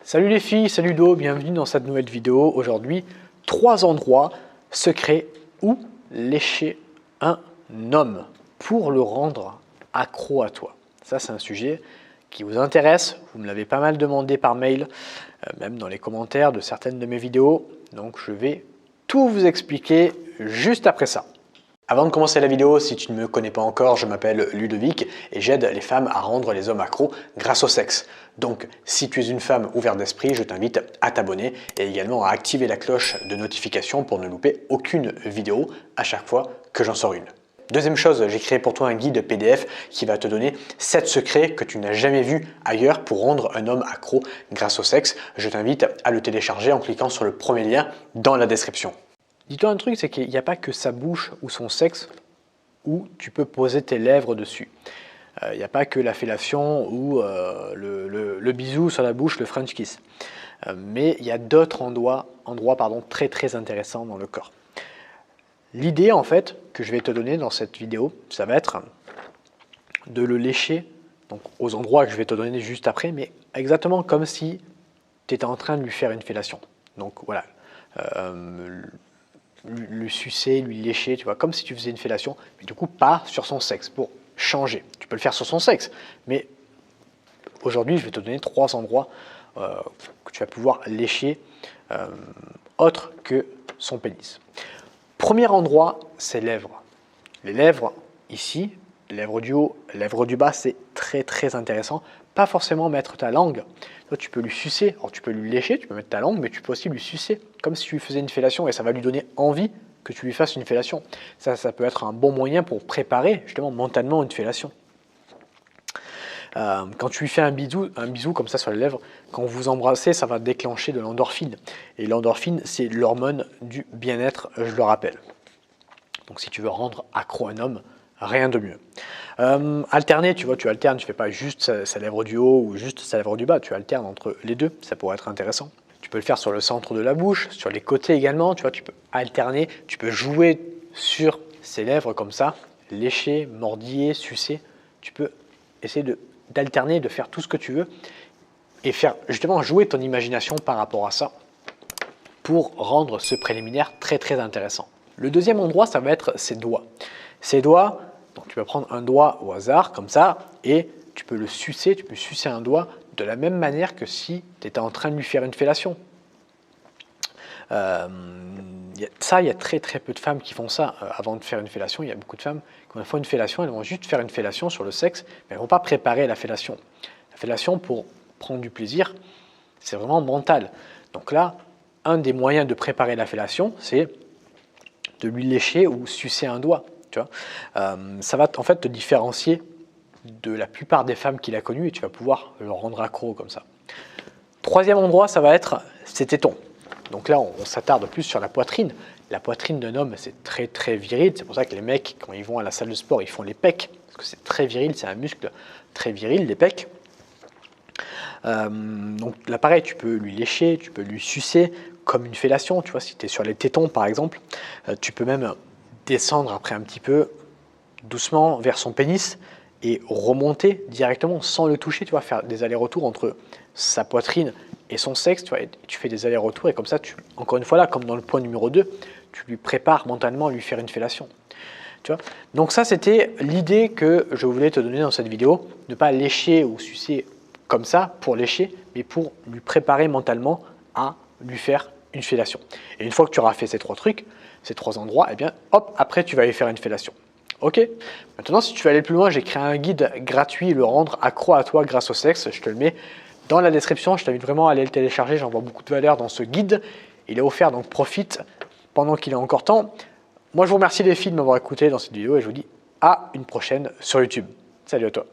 Salut les filles, salut Do, bienvenue dans cette nouvelle vidéo. Aujourd'hui, 3 endroits secrets où lécher un homme pour le rendre accro à toi. Ça, c'est un sujet qui vous intéresse. Vous me l'avez pas mal demandé par mail, même dans les commentaires de certaines de mes vidéos. Donc, je vais tout vous expliquer juste après ça. Avant de commencer la vidéo, si tu ne me connais pas encore, je m'appelle Ludovic et j'aide les femmes à rendre les hommes accros grâce au sexe. Donc, si tu es une femme ouverte d'esprit, je t'invite à t'abonner et également à activer la cloche de notification pour ne louper aucune vidéo à chaque fois que j'en sors une. Deuxième chose, j'ai créé pour toi un guide PDF qui va te donner 7 secrets que tu n'as jamais vus ailleurs pour rendre un homme accro grâce au sexe. Je t'invite à le télécharger en cliquant sur le premier lien dans la description. Dis-toi un truc, c'est qu'il n'y a pas que sa bouche ou son sexe où tu peux poser tes lèvres dessus. Il n'y a pas que la fellation ou le bisou sur la bouche, le French kiss. Mais il y a d'autres endroits très intéressants dans le corps. L'idée en fait que je vais te donner dans cette vidéo, ça va être de le lécher donc, aux endroits que je vais te donner juste après, mais exactement comme si tu étais en train de lui faire une fellation. Donc voilà. Le sucer, lui lécher, tu vois, comme si tu faisais une fellation, mais du coup pas sur son sexe, pour changer. Tu peux le faire sur son sexe, mais aujourd'hui je vais te donner 3 endroits que tu vas pouvoir lécher autre que son pénis. Premier endroit, c'est lèvres. Les lèvres ici, lèvres du haut, lèvres du bas, c'est très intéressant. Pas forcément mettre ta langue. Toi, tu peux lui sucer, alors tu peux lui lécher, tu peux mettre ta langue, mais tu peux aussi lui sucer, comme si tu lui faisais une fellation et ça va lui donner envie que tu lui fasses une fellation. Ça peut être un bon moyen pour préparer justement mentalement une fellation. Quand tu lui fais un bisou comme ça sur les lèvres, quand vous vous embrassez, ça va déclencher de l'endorphine. Et l'endorphine, c'est l'hormone du bien-être, je le rappelle. Donc si tu veux rendre accro un homme, rien de mieux. Alterner, tu vois, tu alternes, tu fais pas juste sa lèvre du haut ou juste sa lèvre du bas, tu alternes entre les deux, ça pourrait être intéressant. Tu peux le faire sur le centre de la bouche, sur les côtés également, tu vois, tu peux alterner, tu peux jouer sur ses lèvres comme ça, lécher, mordiller, sucer, tu peux essayer d'alterner, de faire tout ce que tu veux et faire justement jouer ton imagination par rapport à ça pour rendre ce préliminaire très intéressant. Le deuxième endroit, ça va être ses doigts. Ses doigts, donc tu peux prendre un doigt au hasard comme ça et tu peux le sucer, tu peux sucer un doigt de la même manière que si tu étais en train de lui faire une fellation. Il y a très peu de femmes qui font ça avant de faire une fellation. Il y a beaucoup de femmes qui, quand elles font une fellation, elles vont juste faire une fellation sur le sexe, mais elles ne vont pas préparer la fellation. La fellation, pour prendre du plaisir, c'est vraiment mental. Donc là, un des moyens de préparer la fellation, c'est de lui lécher ou sucer un doigt. Tu vois, ça va en fait te différencier de la plupart des femmes qu'il a connues et tu vas pouvoir le rendre accro comme ça. Troisième endroit, ça va être ses tétons. Donc là, on s'attarde plus sur la poitrine. La poitrine d'un homme, c'est très viril. C'est pour ça que les mecs, quand ils vont à la salle de sport, ils font les pecs. Parce que c'est très viril, c'est un muscle très viril, les pecs. Donc là, pareil, tu peux lui lécher, tu peux lui sucer comme une fellation. Tu vois, si tu es sur les tétons, par exemple, tu peux même descendre après un petit peu doucement vers son pénis et remonter directement sans le toucher, tu vois, faire des allers-retours entre sa poitrine et son sexe, tu vois, et tu fais des allers-retours et comme ça, encore une fois là, comme dans le point numéro 2, tu lui prépares mentalement à lui faire une fellation. Tu vois. Donc ça, c'était l'idée que je voulais te donner dans cette vidéo, ne pas lécher ou sucer comme ça pour lécher, mais pour lui préparer mentalement à lui faire une fellation. Et une fois que tu auras fait ces 3 trucs, ces 3 endroits, eh bien, hop, après tu vas lui faire une fellation. Ok. Maintenant, si tu veux aller plus loin, j'ai créé un guide gratuit, le rendre accro à toi grâce au sexe. Je te le mets dans la description. Je t'invite vraiment à aller le télécharger. J'envoie beaucoup de valeur dans ce guide. Il est offert, donc profite pendant qu'il est encore temps. Moi, je vous remercie les filles de m'avoir écouté dans cette vidéo et je vous dis à une prochaine sur YouTube. Salut à toi.